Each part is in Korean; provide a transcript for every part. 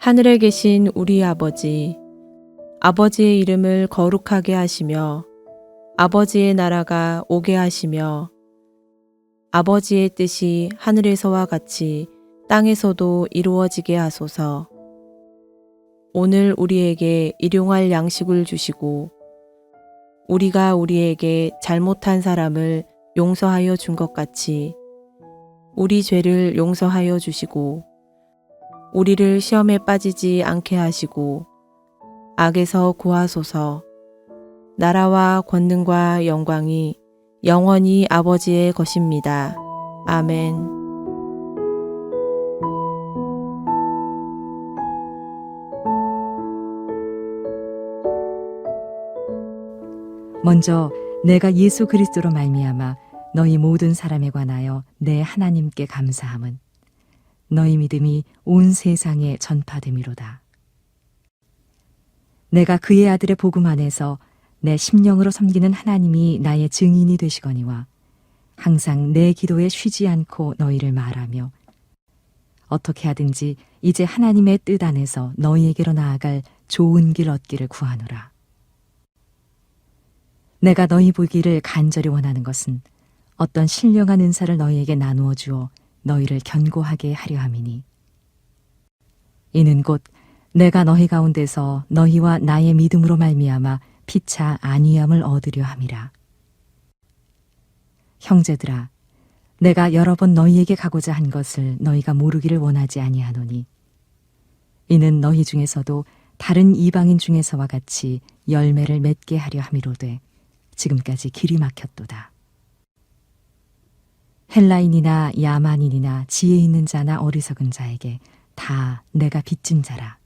하늘에 계신 우리 아버지, 아버지의 이름을 거룩하게 하시며 아버지의 나라가 오게 하시며 아버지의 뜻이 하늘에서와 같이 땅에서도 이루어지게 하소서. 오늘 우리에게 일용할 양식을 주시고 우리가 우리에게 잘못한 사람을 용서하여 준 것 같이 우리 죄를 용서하여 주시고 우리를 시험에 빠지지 않게 하시고 악에서 구하소서. 나라와 권능과 영광이 영원히 아버지의 것입니다. 아멘. 먼저 내가 예수 그리스도로 말미암아 너희 모든 사람에 관하여 내 하나님께 감사함은 너희 믿음이 온 세상에 전파됨이로다. 내가 그의 아들의 복음 안에서 내 심령으로 섬기는 하나님이 나의 증인이 되시거니와 항상 내 기도에 쉬지 않고 너희를 말하며 어떻게 하든지 이제 하나님의 뜻 안에서 너희에게로 나아갈 좋은 길 얻기를 구하노라. 내가 너희 보기를 간절히 원하는 것은 어떤 신령한 은사를 너희에게 나누어 주어 너희를 견고하게 하려 함이니 이는 곧 내가 너희 가운데서 너희와 나의 믿음으로 말미암아 피차 안위함을 얻으려 함이라. 형제들아, 내가 여러 번 너희에게 가고자 한 것을 너희가 모르기를 원하지 아니하노니 이는 너희 중에서도 다른 이방인 중에서와 같이 열매를 맺게 하려 함이로되 지금까지 길이 막혔도다. 헬라인이나 야만인이나 지혜 있는 자나 어리석은 자에게 다 내가 빚진 자라.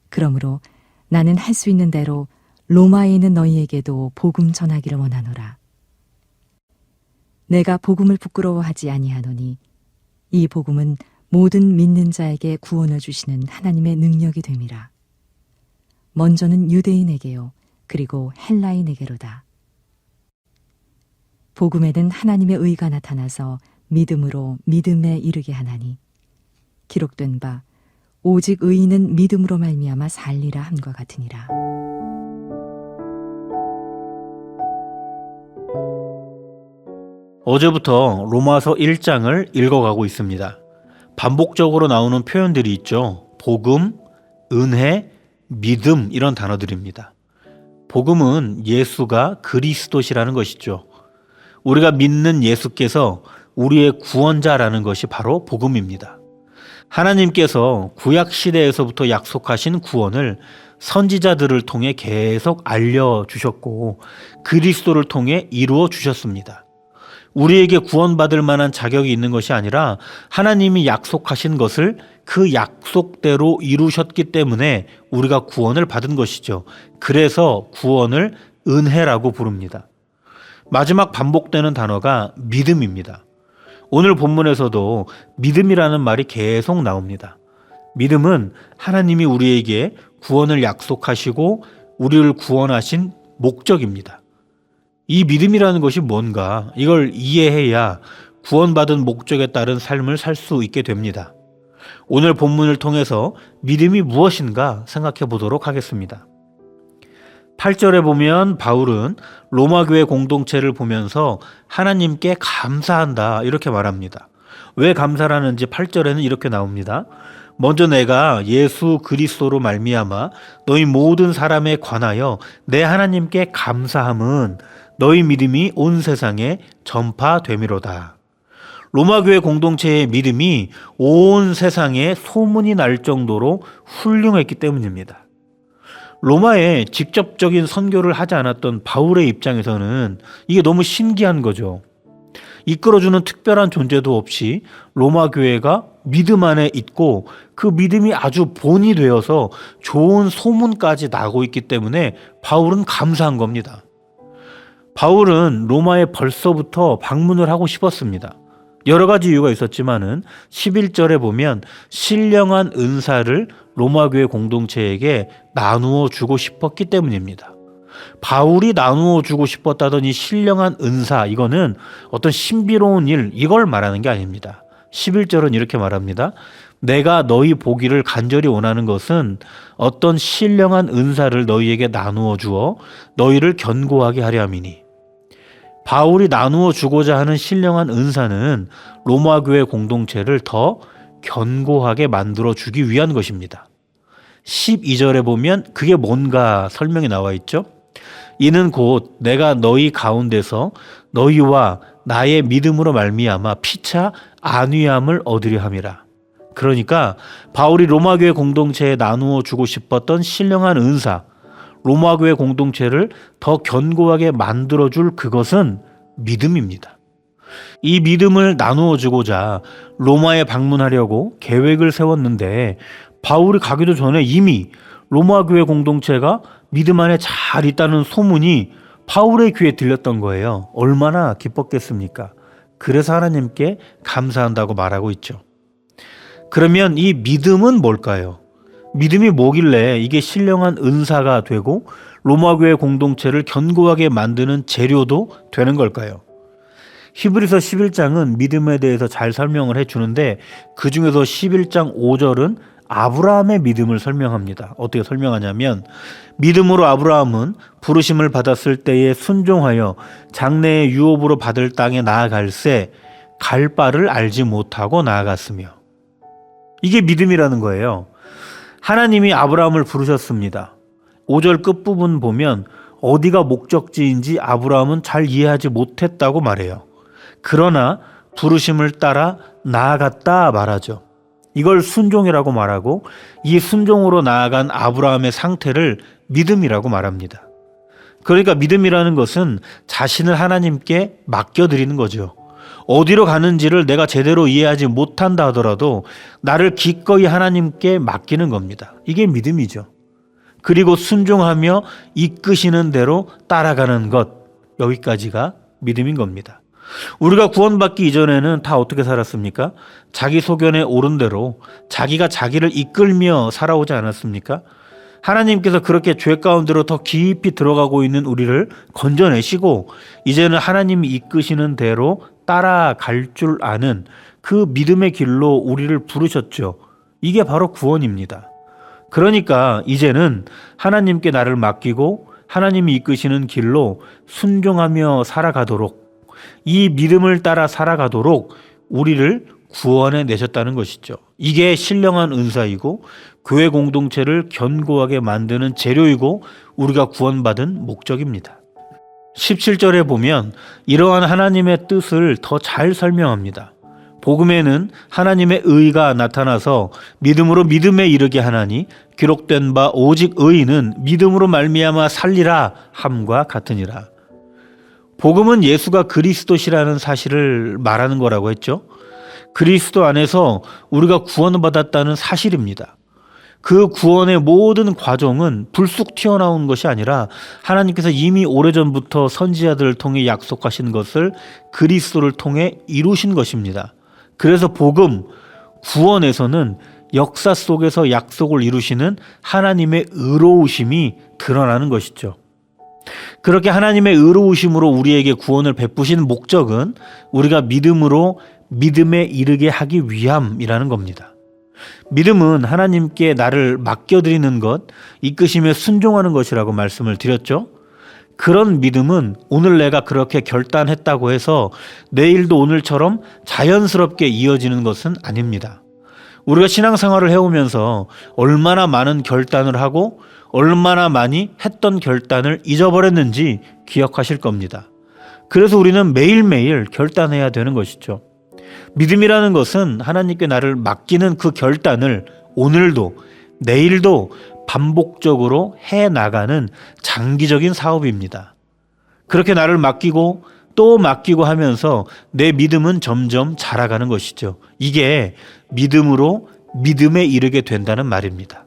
그러므로 나는 할 수 있는 대로 로마에 있는 너희에게도 복음 전하기를 원하노라. 내가 복음을 부끄러워하지 아니하노니 이 복음은 모든 믿는 자에게 구원을 주시는 하나님의 능력이 됨이라. 먼저는 유대인에게요 그리고 헬라인에게로다. 복음에는 하나님의 의가 나타나서 믿음으로 믿음에 이르게 하나니 기록된 바 오직 의인은 믿음으로 말미암아 살리라 함과 같으니라. 어제부터 로마서 1장을 읽어가고 있습니다. 반복적으로 나오는 표현들이 있죠. 복음, 은혜, 믿음 이런 단어들입니다. 복음은 예수가 그리스도시라는 것이죠. 우리가 믿는 예수께서 우리의 구원자라는 것이 바로 복음입니다. 하나님께서 구약시대에서부터 약속하신 구원을 선지자들을 통해 계속 알려주셨고 그리스도를 통해 이루어 주셨습니다. 우리에게 구원받을 만한 자격이 있는 것이 아니라 하나님이 약속하신 것을 그 약속대로 이루셨기 때문에 우리가 구원을 받은 것이죠. 그래서 구원을 은혜라고 부릅니다. 마지막 반복되는 단어가 믿음입니다. 오늘 본문에서도 믿음이라는 말이 계속 나옵니다. 믿음은 하나님이 우리에게 구원을 약속하시고 우리를 구원하신 목적입니다. 이 믿음이라는 것이 뭔가 이걸 이해해야 구원받은 목적에 따른 삶을 살 수 있게 됩니다. 오늘 본문을 통해서 믿음이 무엇인가 생각해 보도록 하겠습니다. 8절에 보면 바울은 로마 교회 공동체를 보면서 하나님께 감사한다 이렇게 말합니다. 왜 감사하는지 8절에는 이렇게 나옵니다. 먼저 내가 예수 그리스도로 말미암아 너희 모든 사람에 관하여 내 하나님께 감사함은 너희 믿음이 온 세상에 전파되미로다. 로마 교회 공동체의 믿음이 온 세상에 소문이 날 정도로 훌륭했기 때문입니다. 로마에 직접적인 선교를 하지 않았던 바울의 입장에서는 이게 너무 신기한 거죠. 이끌어주는 특별한 존재도 없이 로마 교회가 믿음 안에 있고 그 믿음이 아주 본이 되어서 좋은 소문까지 나고 있기 때문에 바울은 감사한 겁니다. 바울은 로마에 벌써부터 방문을 하고 싶었습니다. 여러 가지 이유가 있었지만은 11절에 보면 신령한 은사를 로마교회 공동체에게 나누어 주고 싶었기 때문입니다. 바울이 나누어 주고 싶었다던 이 신령한 은사, 이거는 어떤 신비로운 일, 이걸 말하는 게 아닙니다. 11절은 이렇게 말합니다. 내가 너희 보기를 간절히 원하는 것은 어떤 신령한 은사를 너희에게 나누어 주어 너희를 견고하게 하려 함이니. 바울이 나누어 주고자 하는 신령한 은사는 로마 교회 공동체를 더 견고하게 만들어 주기 위한 것입니다. 12절에 보면 그게 뭔가 설명이 나와 있죠. 이는 곧 내가 너희 가운데서 너희와 나의 믿음으로 말미암아 피차 안위함을 얻으려 함이라. 그러니까 바울이 로마 교회 공동체에 나누어 주고 싶었던 신령한 은사, 로마 교회 공동체를 더 견고하게 만들어 줄 그것은 믿음입니다. 이 믿음을 나누어 주고자 로마에 방문하려고 계획을 세웠는데 바울이 가기도 전에 이미 로마 교회 공동체가 믿음 안에 잘 있다는 소문이 바울의 귀에 들렸던 거예요. 얼마나 기뻤겠습니까? 그래서 하나님께 감사한다고 말하고 있죠. 그러면 이 믿음은 뭘까요? 믿음이 뭐길래 이게 신령한 은사가 되고 로마 교회 공동체를 견고하게 만드는 재료도 되는 걸까요? 히브리서 11장은 믿음에 대해서 잘 설명을 해주는데 그 중에서 11장 5절은 아브라함의 믿음을 설명합니다. 어떻게 설명하냐면 믿음으로 아브라함은 부르심을 받았을 때에 순종하여 장래의 유업으로 받을 땅에 나아갈새 갈 바를 알지 못하고 나아갔으며. 이게 믿음이라는 거예요. 하나님이 아브라함을 부르셨습니다. 5절 끝부분 보면 어디가 목적지인지 아브라함은 잘 이해하지 못했다고 말해요. 그러나 부르심을 따라 나아갔다 말하죠. 이걸 순종이라고 말하고 이 순종으로 나아간 아브라함의 상태를 믿음이라고 말합니다. 그러니까 믿음이라는 것은 자신을 하나님께 맡겨드리는 거죠. 어디로 가는지를 내가 제대로 이해하지 못한다 하더라도 나를 기꺼이 하나님께 맡기는 겁니다. 이게 믿음이죠. 그리고 순종하며 이끄시는 대로 따라가는 것, 여기까지가 믿음인 겁니다. 우리가 구원받기 이전에는 다 어떻게 살았습니까? 자기 소견에 오른 대로 자기가 자기를 이끌며 살아오지 않았습니까? 하나님께서 그렇게 죄 가운데로 더 깊이 들어가고 있는 우리를 건져내시고 이제는 하나님이 이끄시는 대로 따라갈 줄 아는 그 믿음의 길로 우리를 부르셨죠. 이게 바로 구원입니다. 그러니까 이제는 하나님께 나를 맡기고 하나님이 이끄시는 길로 순종하며 살아가도록, 이 믿음을 따라 살아가도록 우리를 구원해 내셨다는 것이죠. 이게 신령한 은사이고 교회 공동체를 견고하게 만드는 재료이고 우리가 구원받은 목적입니다. 17절에 보면 이러한 하나님의 뜻을 더 잘 설명합니다. 복음에는 하나님의 의가 나타나서 믿음으로 믿음에 이르게 하나니 기록된 바 오직 의인은 믿음으로 말미암아 살리라 함과 같으니라. 복음은 예수가 그리스도시라는 사실을 말하는 거라고 했죠. 그리스도 안에서 우리가 구원받았다는 사실입니다. 그 구원의 모든 과정은 불쑥 튀어나온 것이 아니라 하나님께서 이미 오래전부터 선지자들을 통해 약속하신 것을 그리스도를 통해 이루신 것입니다. 그래서 복음, 구원에서는 역사 속에서 약속을 이루시는 하나님의 의로우심이 드러나는 것이죠. 그렇게 하나님의 의로우심으로 우리에게 구원을 베푸신 목적은 우리가 믿음으로 믿음에 이르게 하기 위함이라는 겁니다. 믿음은 하나님께 나를 맡겨드리는 것, 이끄심에 순종하는 것이라고 말씀을 드렸죠. 그런 믿음은 오늘 내가 그렇게 결단했다고 해서 내일도 오늘처럼 자연스럽게 이어지는 것은 아닙니다. 우리가 신앙생활을 해오면서 얼마나 많은 결단을 하고 얼마나 많이 했던 결단을 잊어버렸는지 기억하실 겁니다. 그래서 우리는 매일매일 결단해야 되는 것이죠. 믿음이라는 것은 하나님께 나를 맡기는 그 결단을 오늘도 내일도 반복적으로 해나가는 장기적인 사업입니다. 그렇게 나를 맡기고 또 맡기고 하면서 내 믿음은 점점 자라가는 것이죠. 이게 믿음으로 믿음에 이르게 된다는 말입니다.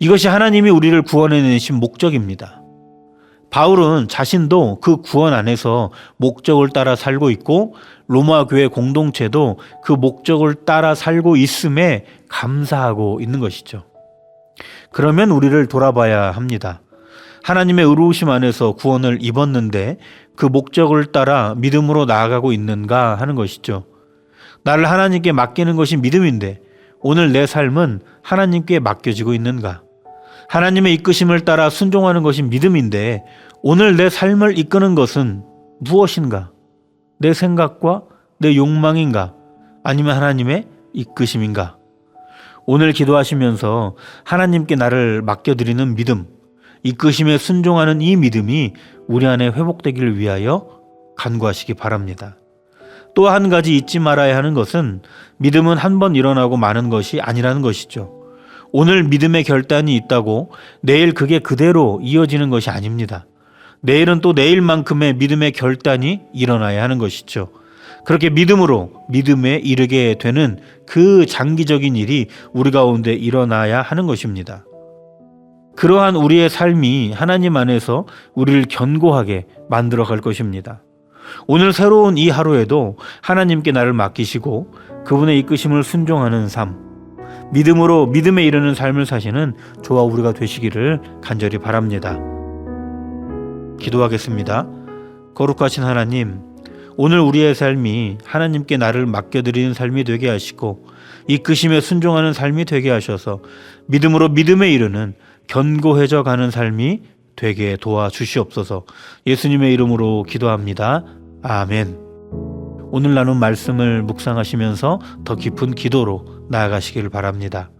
이것이 하나님이 우리를 구원해내신 목적입니다. 바울은 자신도 그 구원 안에서 목적을 따라 살고 있고 로마 교회 공동체도 그 목적을 따라 살고 있음에 감사하고 있는 것이죠. 그러면 우리를 돌아봐야 합니다. 하나님의 의로우심 안에서 구원을 입었는데 그 목적을 따라 믿음으로 나아가고 있는가 하는 것이죠. 나를 하나님께 맡기는 것이 믿음인데 오늘 내 삶은 하나님께 맡겨지고 있는가? 하나님의 이끄심을 따라 순종하는 것이 믿음인데 오늘 내 삶을 이끄는 것은 무엇인가? 내 생각과 내 욕망인가? 아니면 하나님의 이끄심인가? 오늘 기도하시면서 하나님께 나를 맡겨드리는 믿음, 이끄심에 순종하는 이 믿음이 우리 안에 회복되기를 위하여 간구하시기 바랍니다. 또 한 가지 잊지 말아야 하는 것은 믿음은 한 번 일어나고 마는 것이 아니라는 것이죠. 오늘 믿음의 결단이 있다고 내일 그게 그대로 이어지는 것이 아닙니다. 내일은 또 내일만큼의 믿음의 결단이 일어나야 하는 것이죠. 그렇게 믿음으로 믿음에 이르게 되는 그 장기적인 일이 우리 가운데 일어나야 하는 것입니다. 그러한 우리의 삶이 하나님 안에서 우리를 견고하게 만들어 갈 것입니다. 오늘 새로운 이 하루에도 하나님께 나를 맡기시고 그분의 이끄심을 순종하는 삶, 믿음으로 믿음에 이르는 삶을 사시는 저와 우리가 되시기를 간절히 바랍니다. 기도하겠습니다. 거룩하신 하나님, 오늘 우리의 삶이 하나님께 나를 맡겨드리는 삶이 되게 하시고 이끄심에 순종하는 삶이 되게 하셔서 믿음으로 믿음에 이르는 견고해져 가는 삶이 되게 도와주시옵소서. 예수님의 이름으로 기도합니다. 아멘. 오늘 나눈 말씀을 묵상하시면서 더 깊은 기도로 나아가시길 바랍니다.